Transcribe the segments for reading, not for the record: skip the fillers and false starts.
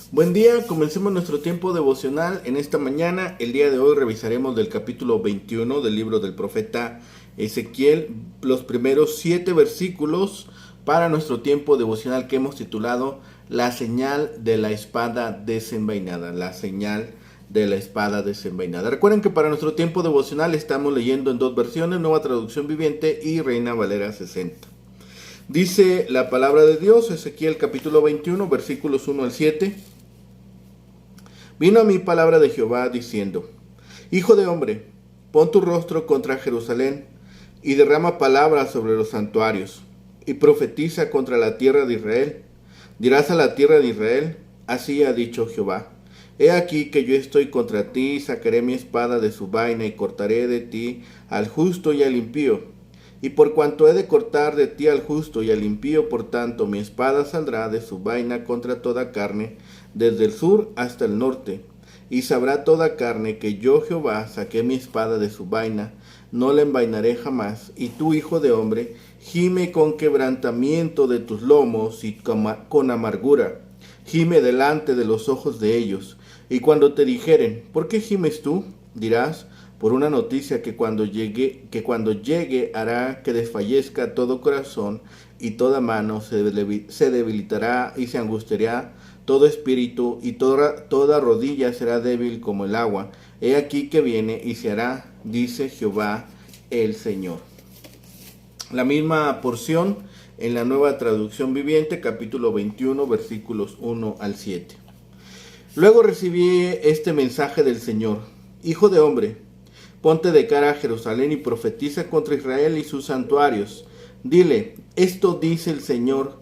Buen día, comencemos nuestro tiempo devocional en esta mañana. El día de hoy revisaremos del capítulo 21 del libro del profeta Ezequiel, los primeros 7 versículos para nuestro tiempo devocional que hemos titulado La señal de la espada desenvainada. La señal de la espada desenvainada. Recuerden que para nuestro tiempo devocional estamos leyendo en dos versiones, Nueva Traducción Viviente y Reina Valera 60. Dice la palabra de Dios, Ezequiel capítulo 21, versículos 1 al 7. Vino a mí palabra de Jehová diciendo: Hijo de hombre, pon tu rostro contra Jerusalén y derrama palabras sobre los santuarios y profetiza contra la tierra de Israel. Dirás a la tierra de Israel: así ha dicho Jehová: He aquí que yo estoy contra ti y sacaré mi espada de su vaina y cortaré de ti al justo y al impío. Y por cuanto he de cortar de ti al justo y al impío, por tanto mi espada saldrá de su vaina contra toda carne, desde el sur hasta el norte. Y sabrá toda carne que yo Jehová saqué mi espada de su vaina, no la envainaré jamás. Y tú, hijo de hombre, gime con quebrantamiento de tus lomos y con amargura. Gime delante de los ojos de ellos. Y cuando te dijeren: ¿por qué gimes tú?, dirás: por una noticia que cuando llegue hará que desfallezca todo corazón y toda mano, se debilitará y se angustiará todo espíritu, y toda rodilla será débil como el agua. He aquí que viene y se hará, dice Jehová el Señor. La misma porción en la Nueva Traducción Viviente, capítulo 21, versículos 1 al 7. Luego recibí este mensaje del Señor: Hijo de hombre, ponte de cara a Jerusalén y profetiza contra Israel y sus santuarios. Dile: esto dice el Señor,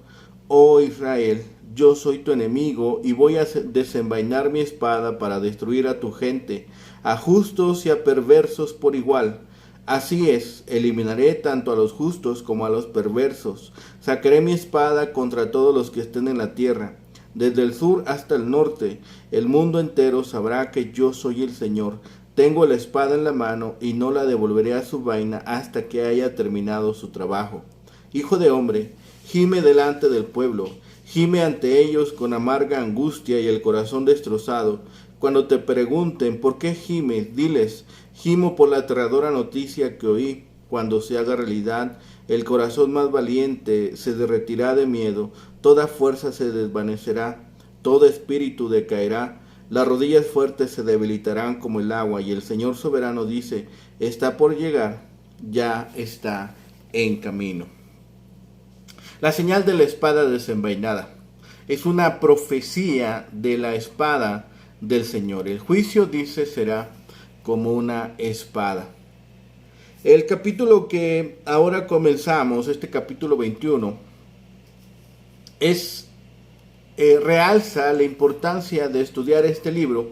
oh Israel, yo soy tu enemigo y voy a desenvainar mi espada para destruir a tu gente, a justos y a perversos por igual. Así es, eliminaré tanto a los justos como a los perversos. Sacaré mi espada contra todos los que estén en la tierra. Desde el sur hasta el norte, el mundo entero sabrá que yo soy el Señor. Tengo la espada en la mano y no la devolveré a su vaina hasta que haya terminado su trabajo. Hijo de hombre, gime delante del pueblo, gime ante ellos con amarga angustia y el corazón destrozado. Cuando te pregunten: ¿por qué gimes?, diles: gimo por la aterradora noticia que oí. Cuando se haga realidad, el corazón más valiente se derretirá de miedo, toda fuerza se desvanecerá, todo espíritu decaerá. Las rodillas fuertes se debilitarán como el agua, y el Señor soberano dice: está por llegar, ya está en camino. La señal de la espada desenvainada es una profecía de la espada del Señor. El juicio, dice, será como una espada. El capítulo que ahora comenzamos, este capítulo 21, realza la importancia de estudiar este libro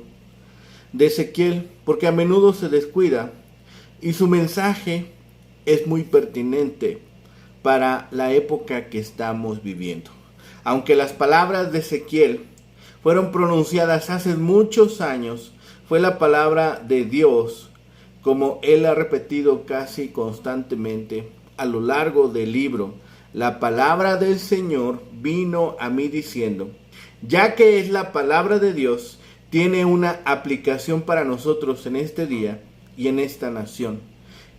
de Ezequiel, porque a menudo se descuida y su mensaje es muy pertinente para la época que estamos viviendo. Aunque las palabras de Ezequiel fueron pronunciadas hace muchos años, fue la palabra de Dios, como él ha repetido casi constantemente a lo largo del libro. La palabra del Señor vino a mí diciendo, ya que es la palabra de Dios, tiene una aplicación para nosotros en este día y en esta nación.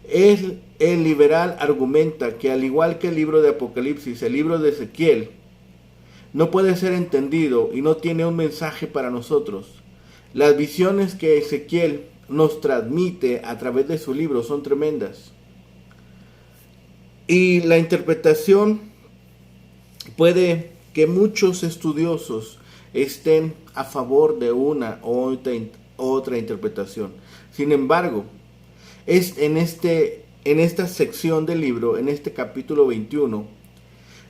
El liberal argumenta que, al igual que el libro de Apocalipsis, el libro de Ezequiel no puede ser entendido y no tiene un mensaje para nosotros. Las visiones que Ezequiel nos transmite a través de su libro son tremendas. Y la interpretación puede que muchos estudiosos estén a favor de una u otra interpretación. Sin embargo, es en esta sección del libro, en este capítulo 21,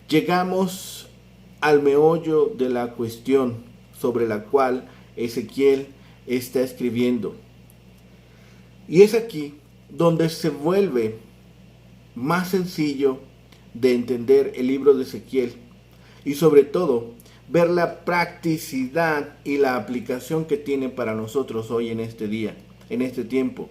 llegamos al meollo de la cuestión sobre la cual Ezequiel está escribiendo. Y es aquí donde se vuelve más sencillo de entender el libro de Ezequiel y, sobre todo, ver la practicidad y la aplicación que tiene para nosotros hoy en este día, en este tiempo.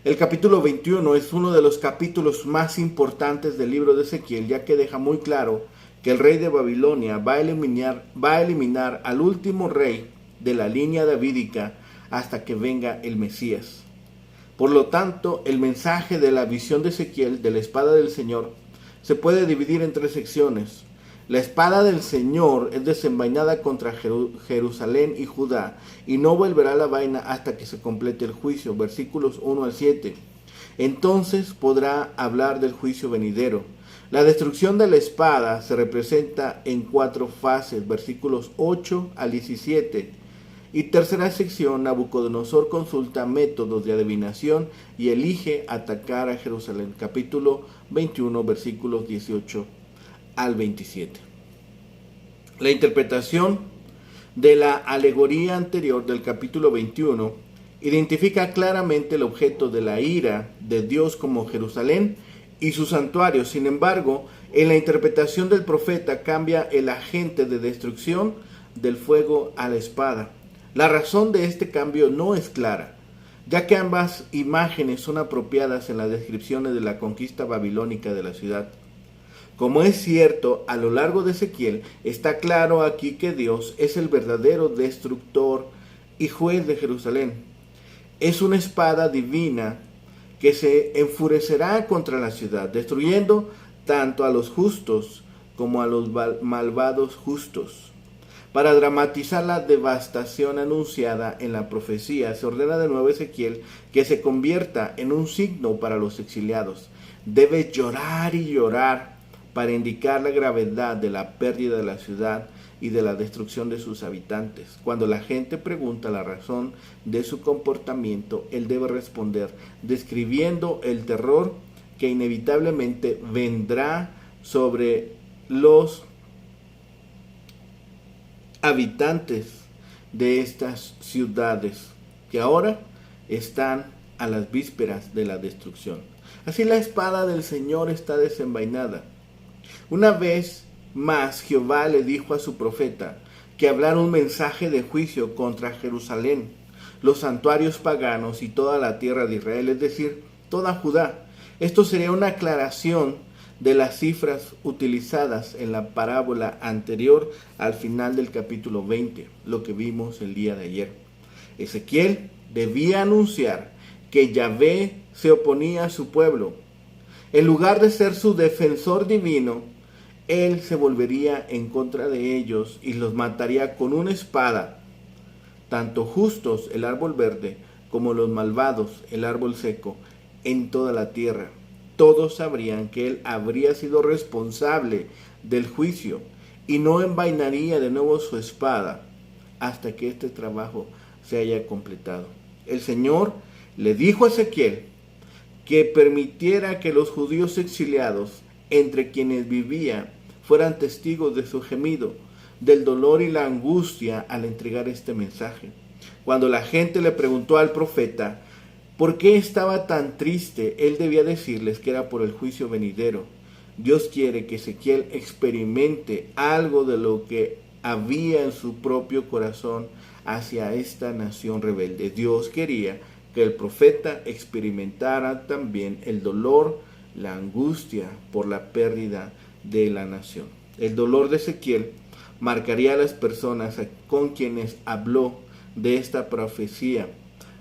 El capítulo 21 es uno de los capítulos más importantes del libro de Ezequiel, ya que deja muy claro que el rey de Babilonia va a eliminar al último rey de la línea davídica hasta que venga el Mesías. Por lo tanto, el mensaje de la visión de Ezequiel de la espada del Señor se puede dividir en 3 secciones. La espada del Señor es desenvainada contra Jerusalén y Judá, y no volverá la vaina hasta que se complete el juicio, versículos 1 al 7. Entonces podrá hablar del juicio venidero. La destrucción de la espada se representa en 4 fases, versículos 8 al 17. Y tercera sección, Nabucodonosor consulta métodos de adivinación y elige atacar a Jerusalén, capítulo 21, versículos 18 al 27. La interpretación de la alegoría anterior del capítulo 21 identifica claramente el objeto de la ira de Dios como Jerusalén y su santuario. Sin embargo, en la interpretación del profeta cambia el agente de destrucción del fuego a la espada. La razón de este cambio no es clara, ya que ambas imágenes son apropiadas en las descripciones de la conquista babilónica de la ciudad. Como es cierto, a lo largo de Ezequiel, está claro aquí que Dios es el verdadero destructor y juez de Jerusalén. Es una espada divina que se enfurecerá contra la ciudad, destruyendo tanto a los justos como a los malvados justos. Para dramatizar la devastación anunciada en la profecía, se ordena de nuevo a Ezequiel que se convierta en un signo para los exiliados. Debe llorar y llorar para indicar la gravedad de la pérdida de la ciudad y de la destrucción de sus habitantes. Cuando la gente pregunta la razón de su comportamiento, él debe responder describiendo el terror que inevitablemente vendrá sobre los habitantes de estas ciudades que ahora están a las vísperas de la destrucción. Así la espada del Señor está desenvainada. Una vez más Jehová le dijo a su profeta que hablara un mensaje de juicio contra Jerusalén, los santuarios paganos y toda la tierra de Israel, es decir, toda Judá. Esto sería una aclaración de las cifras utilizadas en la parábola anterior al final del capítulo 20, lo que vimos el día de ayer. Ezequiel debía anunciar que Yahvé se oponía a su pueblo. En lugar de ser su defensor divino, él se volvería en contra de ellos y los mataría con una espada, tanto justos, el árbol verde, como los malvados, el árbol seco, en toda la tierra. Todos sabrían que él habría sido responsable del juicio y no envainaría de nuevo su espada hasta que este trabajo se haya completado. El Señor le dijo a Ezequiel que permitiera que los judíos exiliados, entre quienes vivía, fueran testigos de su gemido, del dolor y la angustia al entregar este mensaje. Cuando la gente le preguntó al profeta por qué estaba tan triste, él debía decirles que era por el juicio venidero. Dios quiere que Ezequiel experimente algo de lo que había en su propio corazón hacia esta nación rebelde. Dios quería que el profeta experimentara también el dolor, la angustia por la pérdida de la nación. El dolor de Ezequiel marcaría a las personas con quienes habló de esta profecía,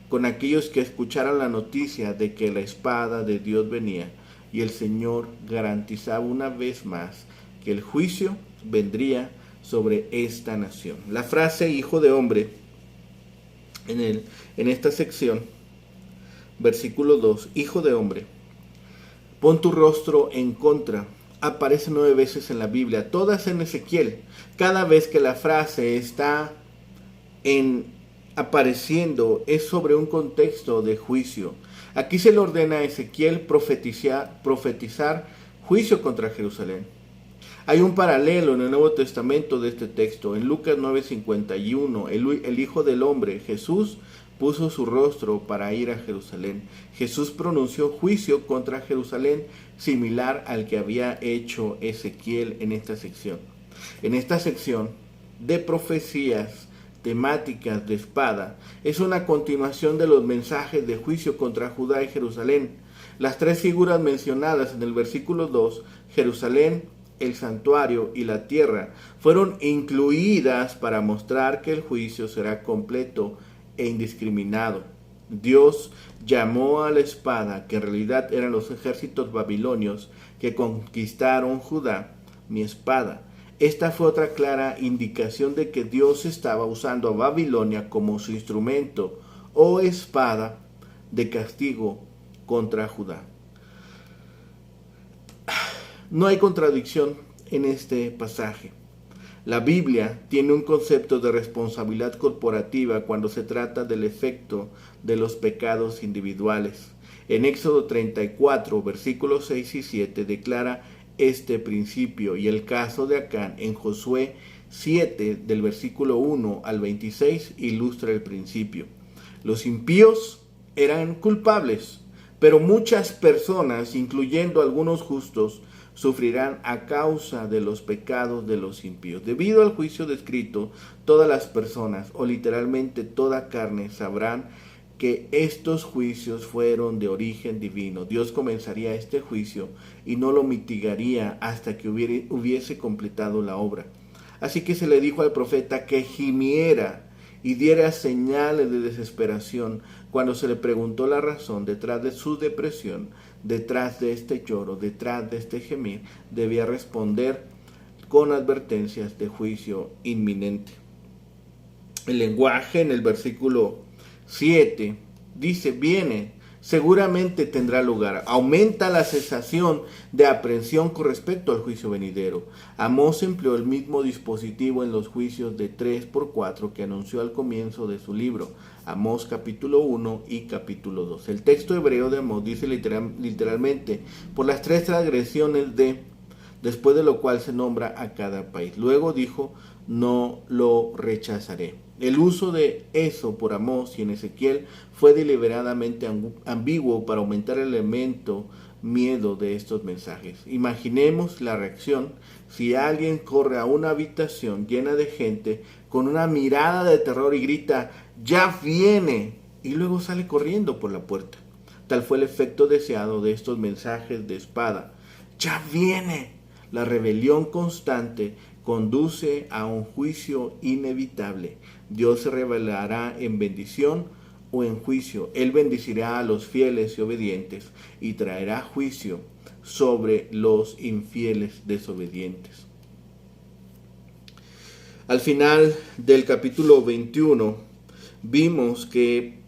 con aquellos que escucharan la noticia de que la espada de Dios venía, y el Señor garantizaba una vez más que el juicio vendría sobre esta nación. La frase hijo de hombre en esta sección, versículo 2, hijo de hombre, pon tu rostro en contra, aparece 9 veces en la Biblia, todas en Ezequiel. Cada vez que la frase está apareciendo es sobre un contexto de juicio. Aquí se le ordena a Ezequiel profetizar juicio contra Jerusalén. Hay un paralelo en el Nuevo Testamento de este texto. En Lucas 9:51, el Hijo del Hombre, Jesús, puso su rostro para ir a Jerusalén. Jesús pronunció juicio contra Jerusalén similar al que había hecho Ezequiel en esta sección. En esta sección de profecías temáticas de espada es una continuación de los mensajes de juicio contra Judá y Jerusalén. Las 3 figuras mencionadas en el versículo 2, Jerusalén, el santuario y la tierra fueron incluidas para mostrar que el juicio será completo e indiscriminado. Dios llamó a la espada, que en realidad eran los ejércitos babilonios que conquistaron Judá, mi espada. Esta fue otra clara indicación de que Dios estaba usando a Babilonia como su instrumento o espada de castigo contra Judá. No hay contradicción en este pasaje. La Biblia tiene un concepto de responsabilidad corporativa cuando se trata del efecto de los pecados individuales. En Éxodo 34, versículos 6 y 7 declara este principio, y el caso de Acán en Josué 7, del versículo 1 al 26, ilustra el principio. Los impíos eran culpables, pero muchas personas, incluyendo algunos justos, sufrirán a causa de los pecados de los impíos. Debido al juicio descrito, todas las personas, o literalmente toda carne, sabrán que estos juicios fueron de origen divino. Dios comenzaría este juicio y no lo mitigaría hasta que hubiese completado la obra. Así que se le dijo al profeta que gimiera y diera señales de desesperación cuando se le preguntó la razón detrás de su depresión, detrás de este lloro, detrás de este gemir. Debía responder con advertencias de juicio inminente. El lenguaje en el versículo 7 dice: viene, seguramente tendrá lugar. Aumenta la sensación de aprensión con respecto al juicio venidero. Amós empleó el mismo dispositivo en los juicios de 3x4 que anunció al comienzo de su libro, Amós capítulo 1 y capítulo 2. El texto hebreo de Amós dice literalmente: por las 3 transgresiones de, después de lo cual se nombra a cada país. Luego dijo: no lo rechazaré. El uso de eso por Amós y en Ezequiel fue deliberadamente ambiguo para aumentar el elemento miedo de estos mensajes. Imaginemos la reacción si alguien corre a una habitación llena de gente con una mirada de terror y grita: ¡ya viene!, y luego sale corriendo por la puerta. Tal fue el efecto deseado de estos mensajes de espada. ¡Ya viene! La rebelión constante conduce a un juicio inevitable. Dios se revelará en bendición o en juicio. Él bendecirá a los fieles y obedientes y traerá juicio sobre los infieles desobedientes. Al final del capítulo 21 vimos que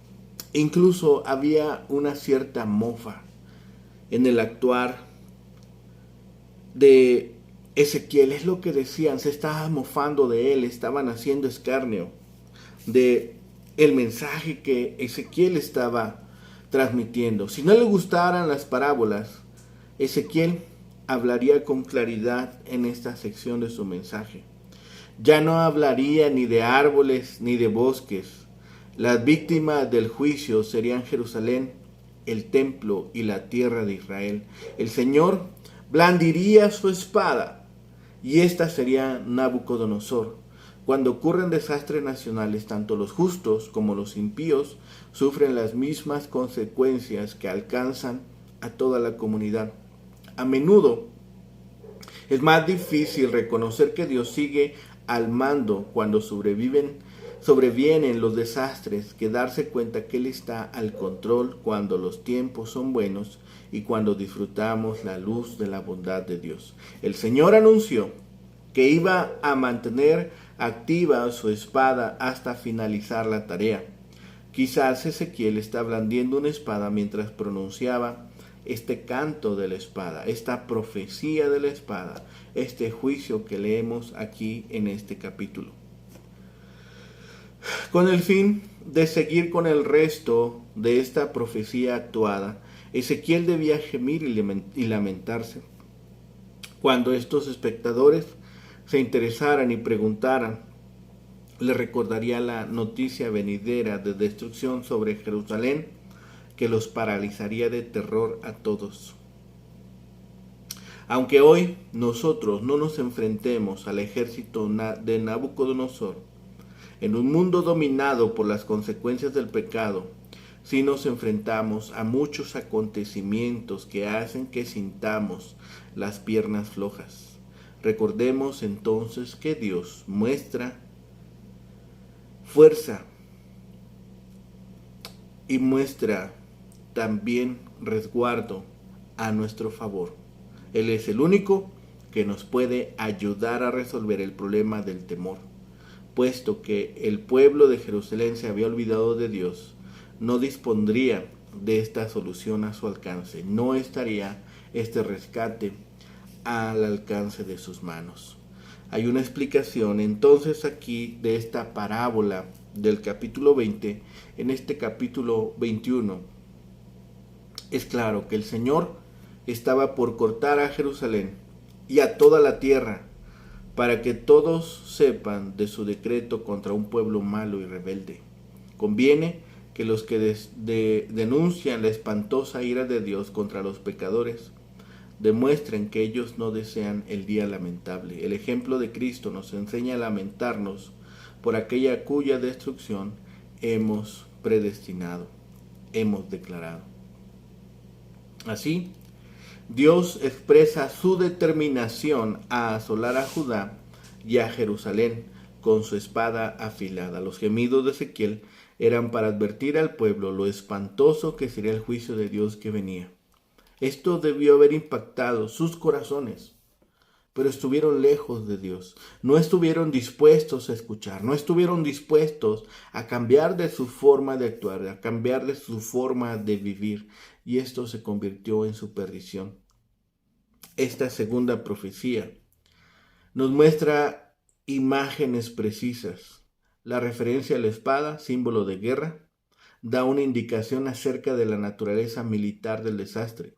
incluso había una cierta mofa en el actuar de Ezequiel. Es lo que decían, se estaban mofando de él, estaban haciendo escarnio de el mensaje que Ezequiel estaba transmitiendo. Si no le gustaran las parábolas, Ezequiel hablaría con claridad en esta sección de su mensaje. Ya no hablaría ni de árboles ni de bosques. Las víctimas del juicio serían Jerusalén, el templo y la tierra de Israel. El Señor blandiría su espada y esta sería Nabucodonosor. Cuando ocurren desastres nacionales, tanto los justos como los impíos sufren las mismas consecuencias que alcanzan a toda la comunidad. A menudo es más difícil reconocer que Dios sigue al mando cuando sobrevienen los desastres que darse cuenta que Él está al control cuando los tiempos son buenos y cuando disfrutamos la luz de la bondad de Dios. El Señor anunció que iba a mantener activa su espada hasta finalizar la tarea. Quizás Ezequiel está blandiendo una espada mientras pronunciaba este canto de la espada, esta profecía de la espada, este juicio que leemos aquí en este capítulo. Con el fin de seguir con el resto de esta profecía actuada, Ezequiel debía gemir y lamentarse. Cuando estos espectadores se interesaran y preguntaran, le recordaría la noticia venidera de destrucción sobre Jerusalén que los paralizaría de terror a todos. Aunque hoy nosotros no nos enfrentemos al ejército de Nabucodonosor, en un mundo dominado por las consecuencias del pecado, sí nos enfrentamos a muchos acontecimientos que hacen que sintamos las piernas flojas. Recordemos entonces que Dios muestra fuerza y muestra también resguardo a nuestro favor. Él es el único que nos puede ayudar a resolver el problema del temor, puesto que el pueblo de Jerusalén se había olvidado de Dios, no dispondría de esta solución a su alcance, no estaría este rescate al alcance de sus manos. Hay una explicación entonces aquí de esta parábola del capítulo 20, en este capítulo 21. Es claro que el Señor estaba por cortar a Jerusalén y a toda la tierra, para que todos sepan de su decreto contra un pueblo malo y rebelde. Conviene que los que denuncian la espantosa ira de Dios contra los pecadores demuestren que ellos no desean el día lamentable. El ejemplo de Cristo nos enseña a lamentarnos por aquella cuya destrucción hemos predestinado, hemos declarado. Así, Dios expresa su determinación a asolar a Judá y a Jerusalén con su espada afilada. Los gemidos de Ezequiel eran para advertir al pueblo lo espantoso que sería el juicio de Dios que venía. Esto debió haber impactado sus corazones, pero estuvieron lejos de Dios. No estuvieron dispuestos a escuchar, no estuvieron dispuestos a cambiar de su forma de actuar, a cambiar de su forma de vivir, y esto se convirtió en su perdición. Esta segunda profecía nos muestra imágenes precisas. La referencia a la espada, símbolo de guerra, da una indicación acerca de la naturaleza militar del desastre.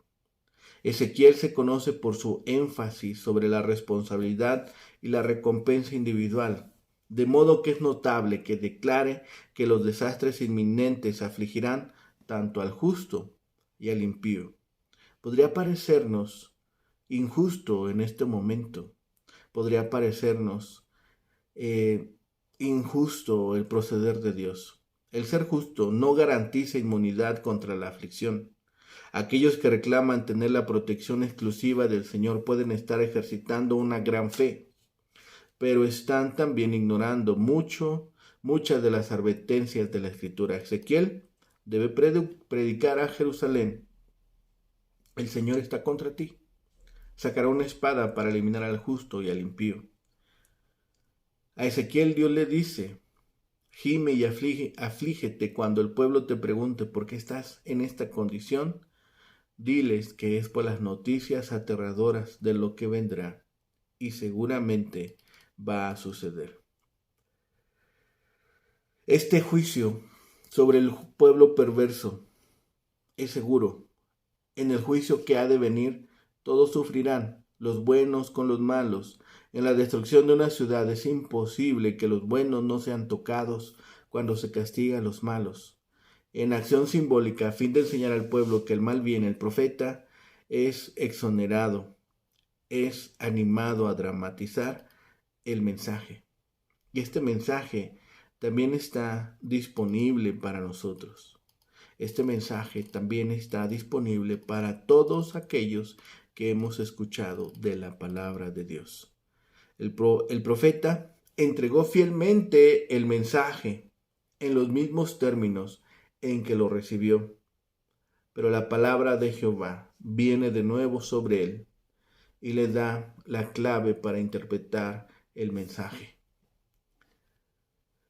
Ezequiel se conoce por su énfasis sobre la responsabilidad y la recompensa individual, de modo que es notable que declare que los desastres inminentes afligirán tanto al justo y al impío. Podría parecernos injusto en este momento, podría parecernos injusto el proceder de Dios. El ser justo no garantiza inmunidad contra la aflicción. Aquellos que reclaman tener la protección exclusiva del Señor pueden estar ejercitando una gran fe, pero están también ignorando muchas de las advertencias de la Escritura. Ezequiel debe predicar a Jerusalén: el Señor está contra ti. Sacará una espada para eliminar al justo y al impío. A Ezequiel Dios le dice: gime y aflígete cuando el pueblo te pregunte por qué estás en esta condición. Diles que es por las noticias aterradoras de lo que vendrá, y seguramente va a suceder. Este juicio sobre el pueblo perverso es seguro. En el juicio que ha de venir, todos sufrirán, los buenos con los malos. En la destrucción de una ciudad es imposible que los buenos no sean tocados cuando se castiga a los malos. En acción simbólica, a fin de enseñar al pueblo que el mal viene, el profeta es exonerado, es animado a dramatizar el mensaje. Y este mensaje también está disponible para nosotros. Este mensaje también está disponible para todos aquellos que hemos escuchado de la palabra de Dios. El profeta entregó fielmente el mensaje en los mismos términos en que lo recibió, pero la palabra de Jehová viene de nuevo sobre él y le da la clave para interpretar el mensaje.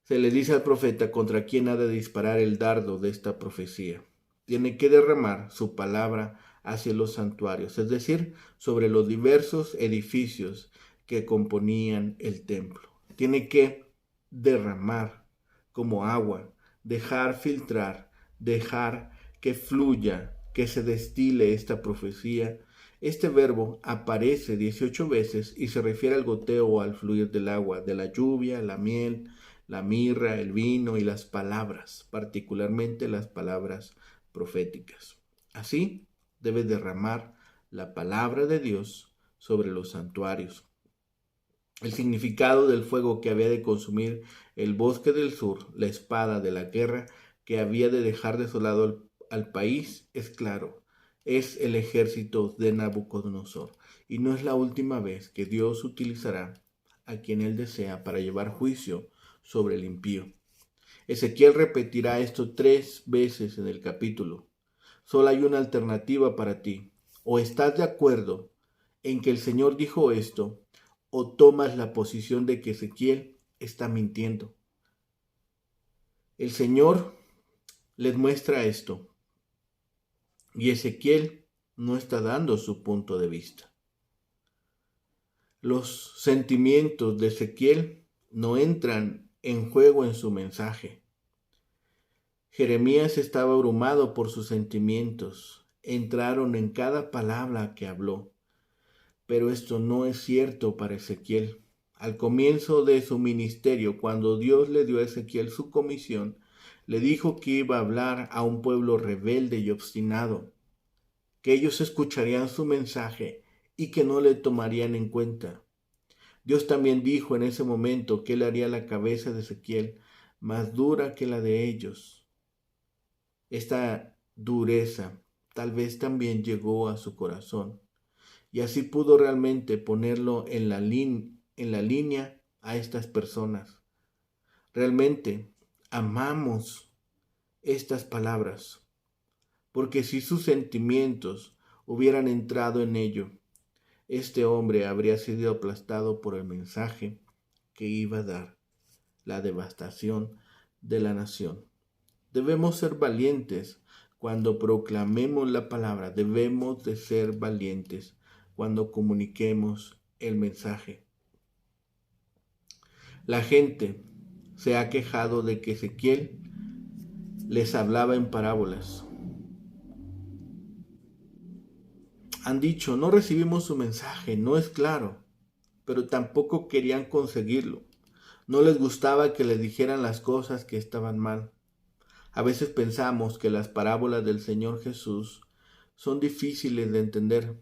Se le dice al profeta contra quién ha de disparar el dardo de esta profecía. Tiene que derramar su palabra hacia los santuarios, es decir, sobre los diversos edificios que componían el templo. Tiene que derramar como agua, dejar filtrar, dejar que fluya, que se destile esta profecía. Este verbo aparece 18 veces y se refiere al goteo o al fluir del agua, de la lluvia, la miel, la mirra, el vino y las palabras, particularmente las palabras proféticas. Así debe derramar la palabra de Dios sobre los santuarios. El significado del fuego que había de consumir el bosque del sur, la espada de la guerra que había de dejar desolado al país, es claro. Es el ejército de Nabucodonosor. y no es la última vez que Dios utilizará a quien Él desea para llevar juicio sobre el impío. Ezequiel repetirá esto 3 veces en el capítulo. Solo hay una alternativa para ti. O estás de acuerdo en que el Señor dijo esto, o tomas la posición de que Ezequiel está mintiendo. El Señor les muestra esto, y Ezequiel no está dando su punto de vista. Los sentimientos de Ezequiel no entran en juego en su mensaje. Jeremías estaba abrumado por sus sentimientos. Entraron en cada palabra que habló. Pero esto no es cierto para Ezequiel. Al comienzo de su ministerio, cuando Dios le dio a Ezequiel su comisión, le dijo que iba a hablar a un pueblo rebelde y obstinado, que ellos escucharían su mensaje y que no le tomarían en cuenta. Dios también dijo en ese momento que él haría la cabeza de Ezequiel más dura que la de ellos. Esta dureza tal vez también llegó a su corazón y así pudo realmente ponerlo en la línea a estas personas. Realmente amamos estas palabras, porque si sus sentimientos hubieran entrado en ello, este hombre habría sido aplastado por el mensaje que iba a dar, la devastación de la nación. Debemos ser valientes cuando proclamemos la palabra. Debemos de ser valientes cuando comuniquemos el mensaje. La gente se ha quejado de que Ezequiel les hablaba en parábolas. Han dicho, no recibimos su mensaje, no es claro, pero tampoco querían conseguirlo. No les gustaba que les dijeran las cosas que estaban mal. A veces pensamos que las parábolas del Señor Jesús son difíciles de entender,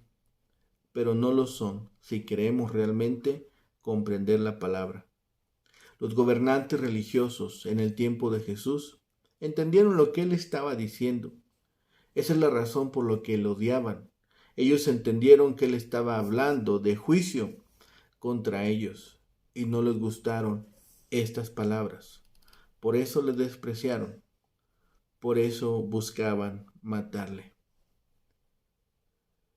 pero no lo son si queremos realmente comprender la palabra. Los gobernantes religiosos en el tiempo de Jesús entendieron lo que él estaba diciendo. Esa es la razón por la que lo odiaban. Ellos entendieron que él estaba hablando de juicio contra ellos y no les gustaron estas palabras. Por eso le despreciaron. Por eso buscaban matarle.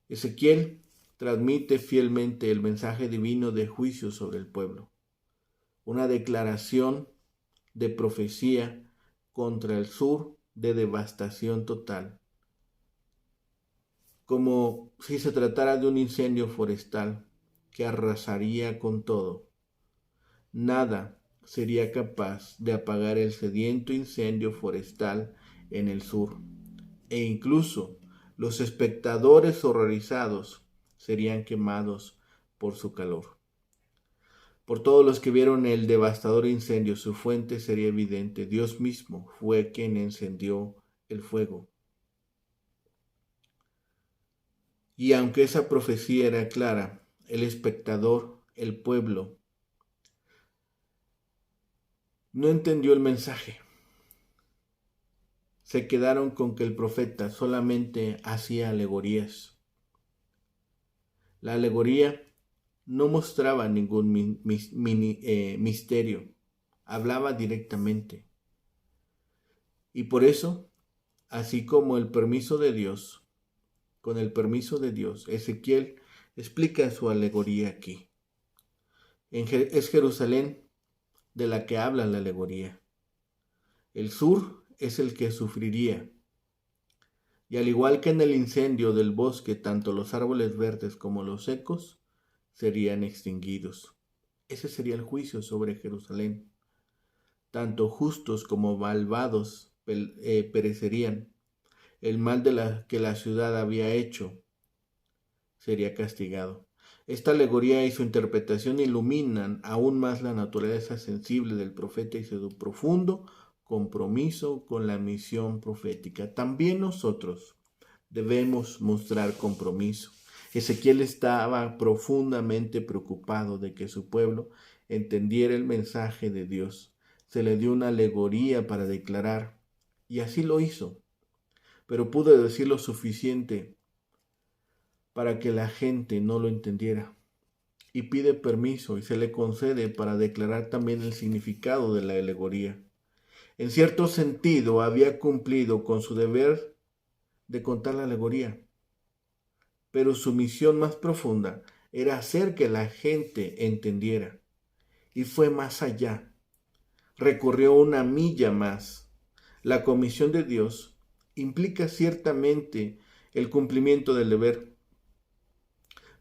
Ezequiel transmite fielmente el mensaje divino de juicio sobre el pueblo. Una declaración de profecía contra el sur de devastación total. Como si se tratara de un incendio forestal que arrasaría con todo. Nada sería capaz de apagar el sediento incendio forestal en el sur, e incluso los espectadores horrorizados serían quemados por su calor. Por todos los que vieron el devastador incendio, su fuente sería evidente. Dios mismo fue quien encendió el fuego. Y aunque esa profecía era clara, el espectador, el pueblo, no entendió el mensaje. Se quedaron con que el profeta solamente hacía alegorías. La alegoría no mostraba ningún misterio, hablaba directamente. Y por eso, así como con el permiso de Dios, Ezequiel explica su alegoría aquí. Es Jerusalén de la que habla la alegoría. El sur es el que sufriría. Y al igual que en el incendio del bosque, tanto los árboles verdes como los secos serían extinguidos. Ese sería el juicio sobre Jerusalén. Tanto justos como malvados perecerían. El mal que la ciudad había hecho sería castigado. Esta alegoría y su interpretación iluminan aún más la naturaleza sensible del profeta y su profundo compromiso con la misión profética. También nosotros debemos mostrar compromiso. Ezequiel estaba profundamente preocupado de que su pueblo entendiera el mensaje de Dios. Se le dio una alegoría para declarar, y así lo hizo, pero pudo decir lo suficiente para que la gente no lo entendiera, y pide permiso y se le concede para declarar también el significado de la alegoría. En cierto sentido, había cumplido con su deber de contar la alegoría, pero su misión más profunda era hacer que la gente entendiera, y fue más allá. Recorrió una milla más. La comisión de Dios implica ciertamente el cumplimiento del deber,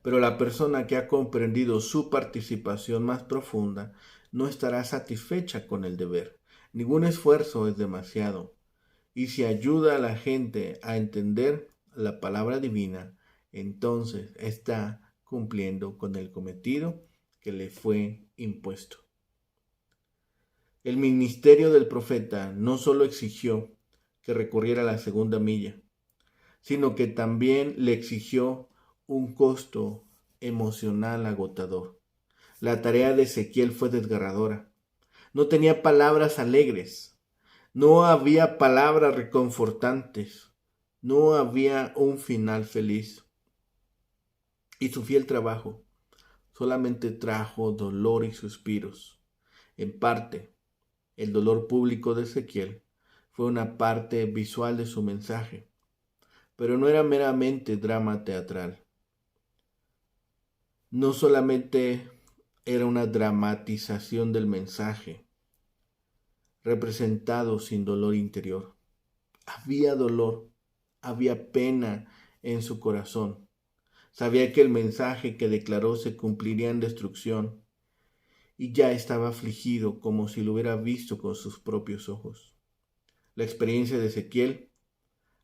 pero la persona que ha comprendido su participación más profunda no estará satisfecha con el deber. Ningún esfuerzo es demasiado. Y si ayuda a la gente a entender la palabra divina, entonces está cumpliendo con el cometido que le fue impuesto. El ministerio del profeta no solo exigió que recorriera la segunda milla, sino que también le exigió un costo emocional agotador. La tarea de Ezequiel fue desgarradora. No tenía palabras alegres, no había palabras reconfortantes, no había un final feliz. Y su fiel trabajo solamente trajo dolor y suspiros. En parte, el dolor público de Ezequiel fue una parte visual de su mensaje, pero no era meramente drama teatral. No solamente era una dramatización del mensaje, representado sin dolor interior. Había dolor, había pena en su corazón. Sabía que el mensaje que declaró se cumpliría en destrucción, y ya estaba afligido como si lo hubiera visto con sus propios ojos. La experiencia de Ezequiel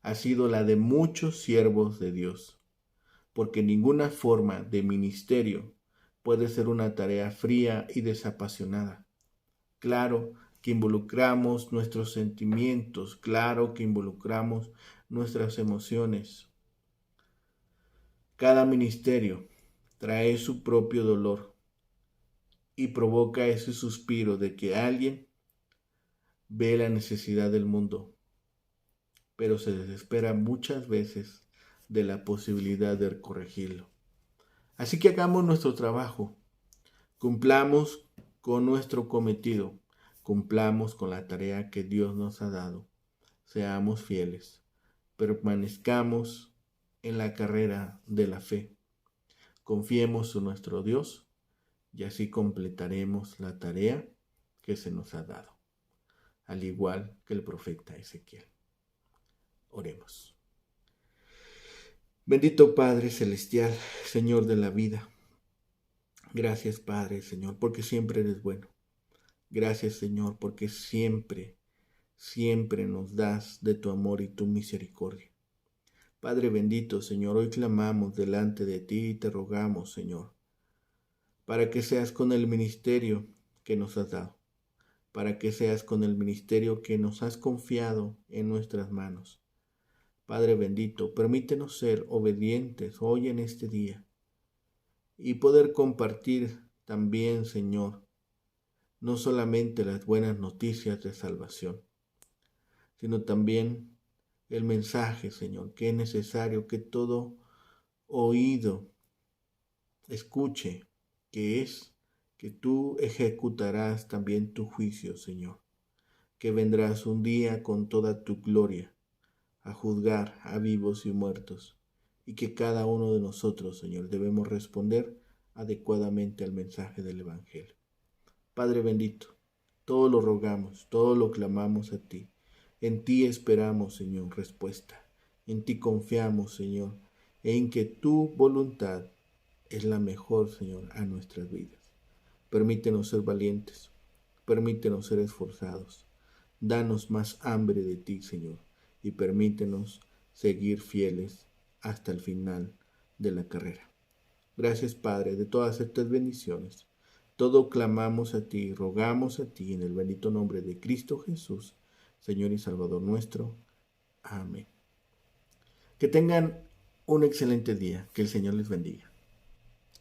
ha sido la de muchos siervos de Dios, porque ninguna forma de ministerio puede ser una tarea fría y desapasionada. Claro que involucramos nuestros sentimientos, claro que involucramos nuestras emociones. Cada ministerio trae su propio dolor y provoca ese suspiro de que alguien ve la necesidad del mundo, pero se desespera muchas veces de la posibilidad de corregirlo. Así que hagamos nuestro trabajo, cumplamos con nuestro cometido, cumplamos con la tarea que Dios nos ha dado, seamos fieles, permanezcamos en la carrera de la fe, confiemos en nuestro Dios y así completaremos la tarea que se nos ha dado, al igual que el profeta Ezequiel. Oremos. Bendito Padre Celestial, Señor de la vida. Gracias, Padre, Señor, porque siempre eres bueno. Gracias, Señor, porque siempre nos das de tu amor y tu misericordia. Padre bendito, Señor, hoy clamamos delante de ti y te rogamos, Señor, para que seas con el ministerio que nos has dado, para que seas con el ministerio que nos has confiado en nuestras manos. Padre bendito, permítenos ser obedientes hoy en este día y poder compartir también, Señor, no solamente las buenas noticias de salvación, sino también el mensaje, Señor, que es necesario que todo oído escuche, que es que tú ejecutarás también tu juicio, Señor, que vendrás un día con toda tu gloria a juzgar a vivos y muertos, y que cada uno de nosotros, Señor, debemos responder adecuadamente al mensaje del Evangelio. Padre bendito, todo lo rogamos, todo lo clamamos a ti. En ti esperamos, Señor, respuesta. En ti confiamos, Señor, en que tu voluntad es la mejor, Señor, a nuestras vidas. Permítenos ser valientes, permítenos ser esforzados. Danos más hambre de ti, Señor, y permítenos seguir fieles hasta el final de la carrera. Gracias, Padre, de todas estas bendiciones. Todo clamamos a ti, rogamos a ti en el bendito nombre de Cristo Jesús, Señor y Salvador nuestro. Amén. Que tengan un excelente día. Que el Señor les bendiga.